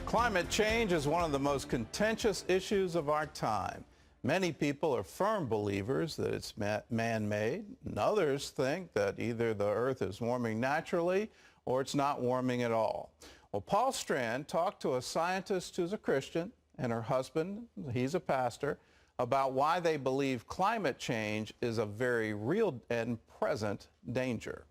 Climate change is one of the most contentious issues of our time. Many people are firm believers that it's man-made, and others think that either the Earth is warming naturally or it's not warming at all. Well, Paul Strand talked to a scientist who's a Christian and her husband, he's a pastor, about why they believe climate change is a very real and present danger.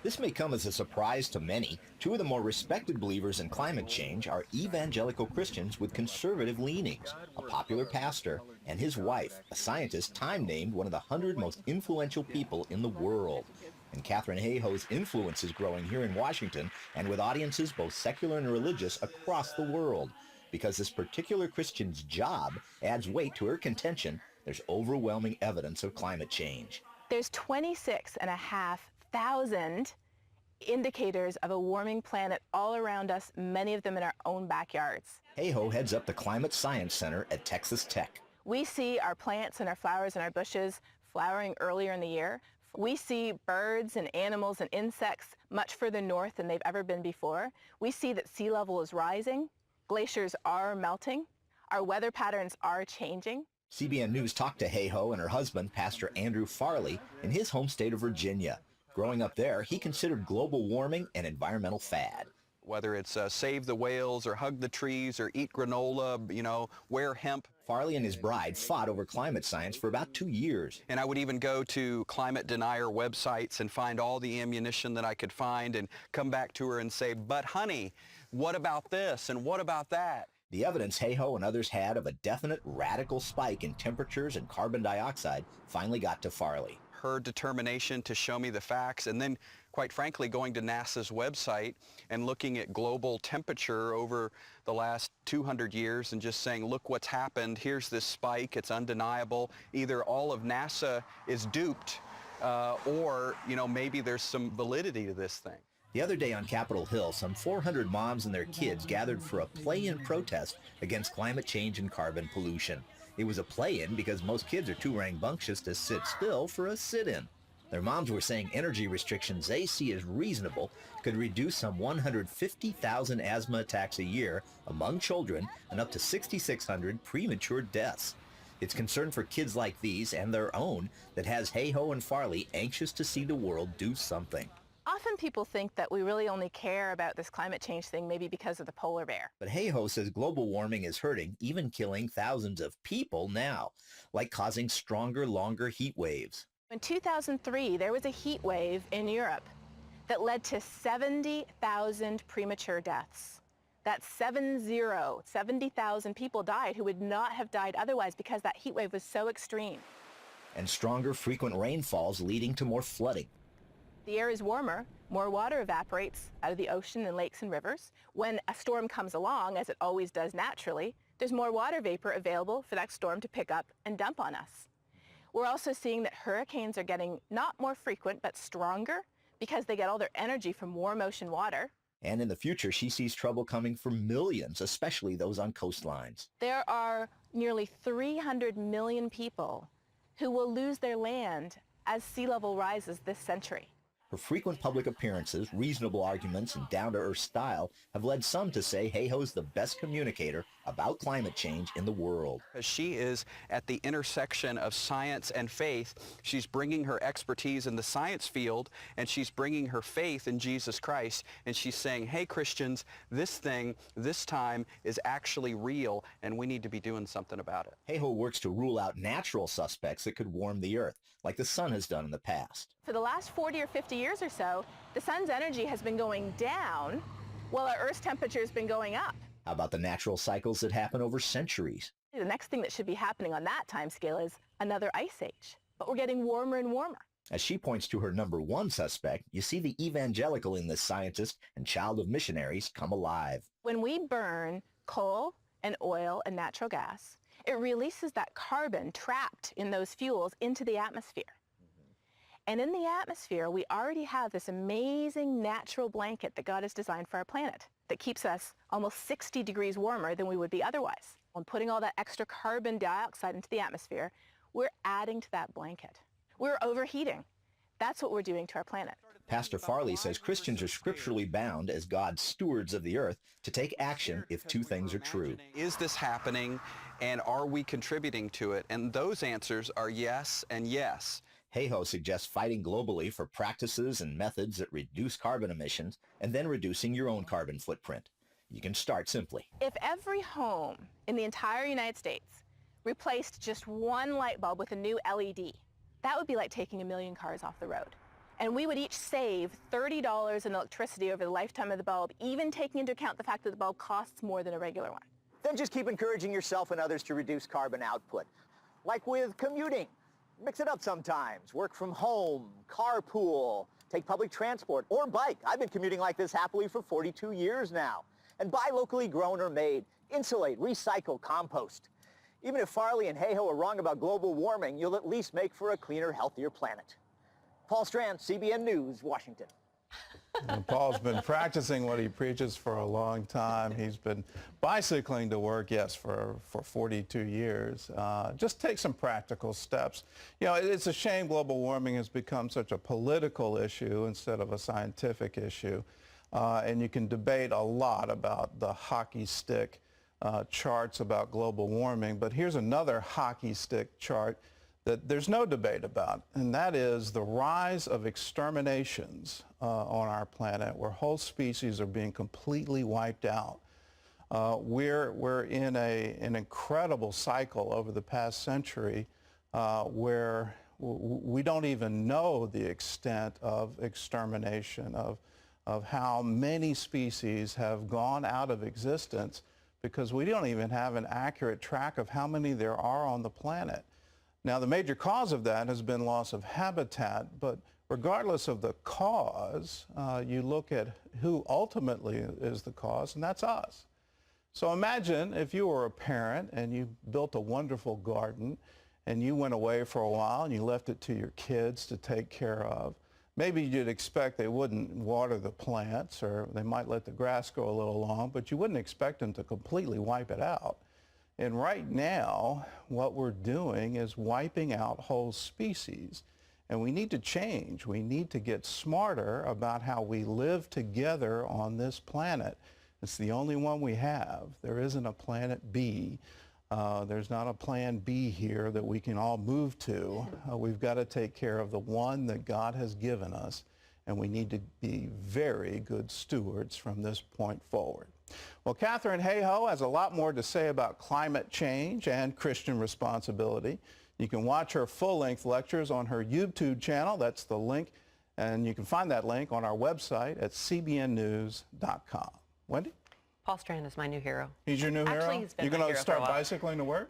This may come as a surprise to many. Two of the more respected believers in climate change are evangelical Christians with conservative leanings, a popular pastor, and his wife, a scientist time-named one of the 100 most influential people in the world. And Katharine Hayhoe's influence is growing here in Washington and with audiences both secular and religious across the world. Because this particular Christian's job adds weight to her contention, there's overwhelming evidence of climate change. There's 26,500 indicators of a warming planet all around us, many of them in our own backyards. Hayhoe heads up the Climate Science Center at Texas Tech. We see our plants and our flowers and our bushes flowering earlier in the year. We see birds and animals and insects much further north than they've ever been before. We see that sea level is rising, glaciers are melting, our weather patterns are changing. CBN News talked to Hayhoe and her husband, Pastor Andrew Farley, in his home state of Virginia. Growing up there, he considered global warming an environmental fad. Whether it's save the whales or hug the trees or eat granola, wear hemp. Farley and his bride fought over climate science for about 2 years. And I would even go to climate denier websites and find all the ammunition that I could find and come back to her and say, but honey, what about this and what about that? The evidence Hayhoe and others had of a definite radical spike in temperatures and carbon dioxide finally got to Farley. Her determination to show me the facts, and then, quite frankly, going to NASA's website and looking at global temperature over the last 200 years and just saying, look what's happened, here's this spike, it's undeniable. Either all of NASA is duped or, maybe there's some validity to this thing. The other day on Capitol Hill, some 400 moms and their kids gathered for a play-in protest against climate change and carbon pollution. It was a play-in because most kids are too rambunctious to sit still for a sit-in. Their moms were saying energy restrictions they see as reasonable could reduce some 150,000 asthma attacks a year among children and up to 6,600 premature deaths. It's concern for kids like these and their own that has Hayhoe and Farley anxious to see the world do something. Often people think that we really only care about this climate change thing maybe because of the polar bear. But Hayhoe says global warming is hurting, even killing thousands of people now, like causing stronger, longer heat waves. In 2003, there was a heat wave in Europe that led to 70,000 premature deaths. That's 70,000 people died who would not have died otherwise because that heat wave was so extreme. And stronger, frequent rainfalls leading to more flooding. The air is warmer, more water evaporates out of the ocean and lakes and rivers. When a storm comes along, as it always does naturally, there's more water vapor available for that storm to pick up and dump on us. We're also seeing that hurricanes are getting not more frequent, but stronger because they get all their energy from warm ocean water. And in the future, she sees trouble coming for millions, especially those on coastlines. There are nearly 300 million people who will lose their land as sea level rises this century. Her frequent public appearances, reasonable arguments, and down-to-earth style have led some to say Hayhoe's the best communicator about climate change in the world. She is at the intersection of science and faith. She's bringing her expertise in the science field, and she's bringing her faith in Jesus Christ, and she's saying, hey, Christians, this thing, this time is actually real, and we need to be doing something about it. Hayhoe works to rule out natural suspects that could warm the earth, like the sun has done in the past. For the last 40 or 50 years or so, the sun's energy has been going down while our Earth's temperature has been going up. How about the natural cycles that happen over centuries? The next thing that should be happening on that time scale is another ice age. But we're getting warmer and warmer. As she points to her number one suspect, you see the evangelical in this scientist and child of missionaries come alive. When we burn coal and oil and natural gas, it releases that carbon trapped in those fuels into the atmosphere. And in the atmosphere, we already have this amazing natural blanket that God has designed for our planet that keeps us almost 60 degrees warmer than we would be otherwise. When putting all that extra carbon dioxide into the atmosphere, we're adding to that blanket. We're overheating. That's what we're doing to our planet. Pastor Farley says Christians are scripturally bound as God's stewards of the earth to take action if two things are true. Is this happening, and are we contributing to it? And those answers are yes and yes. Hayhoe suggests fighting globally for practices and methods that reduce carbon emissions and then reducing your own carbon footprint. You can start simply. If every home in the entire United States replaced just one light bulb with a new LED, that would be like taking 1 million cars off the road. And we would each save $30 in electricity over the lifetime of the bulb, even taking into account the fact that the bulb costs more than a regular one. Then just keep encouraging yourself and others to reduce carbon output. Like with commuting. Mix it up sometimes. Work from home, carpool, take public transport, or bike. I've been commuting like this happily for 42 years now. And buy locally grown or made. Insulate, recycle, compost. Even if Farley and Hayhoe are wrong about global warming, you'll at least make for a cleaner, healthier planet. Paul Strand, CBN News, Washington. And Paul's been practicing what he preaches for a long time. He's been bicycling to work, yes, for 42 years. Just take some practical steps. You know, it's a shame global warming has become such a political issue instead of a scientific issue. And you can debate a lot about the hockey stick charts about global warming, but here's another hockey stick chart that there's no debate about, and that is the rise of exterminations on our planet, where whole species are being completely wiped out. We're in an incredible cycle over the past century where we don't even know the extent of extermination, of how many species have gone out of existence, because we don't even have an accurate track of how many there are on the planet. Now, the major cause of that has been loss of habitat, but regardless of the cause, you look at who ultimately is the cause, and that's us. So imagine if you were a parent and you built a wonderful garden and you went away for a while and you left it to your kids to take care of. Maybe you'd expect they wouldn't water the plants, or they might let the grass grow a little long, but you wouldn't expect them to completely wipe it out. And right now, what we're doing is wiping out whole species. And we need to change. We need to get smarter about how we live together on this planet. It's the only one we have. There isn't a planet B. There's not a plan B here that we can all move to. We've got to take care of the one that God has given us, and we need to be very good stewards from this point forward. Well, Katharine Hayhoe has a lot more to say about climate change and Christian responsibility. You can watch her full-length lectures on her YouTube channel. That's the link, and you can find that link on our website at cbnnews.com. Wendy? Paul Strand is my new hero. He's your new hero? Actually, he's been You're my going to hero start for a while. bicycling to work?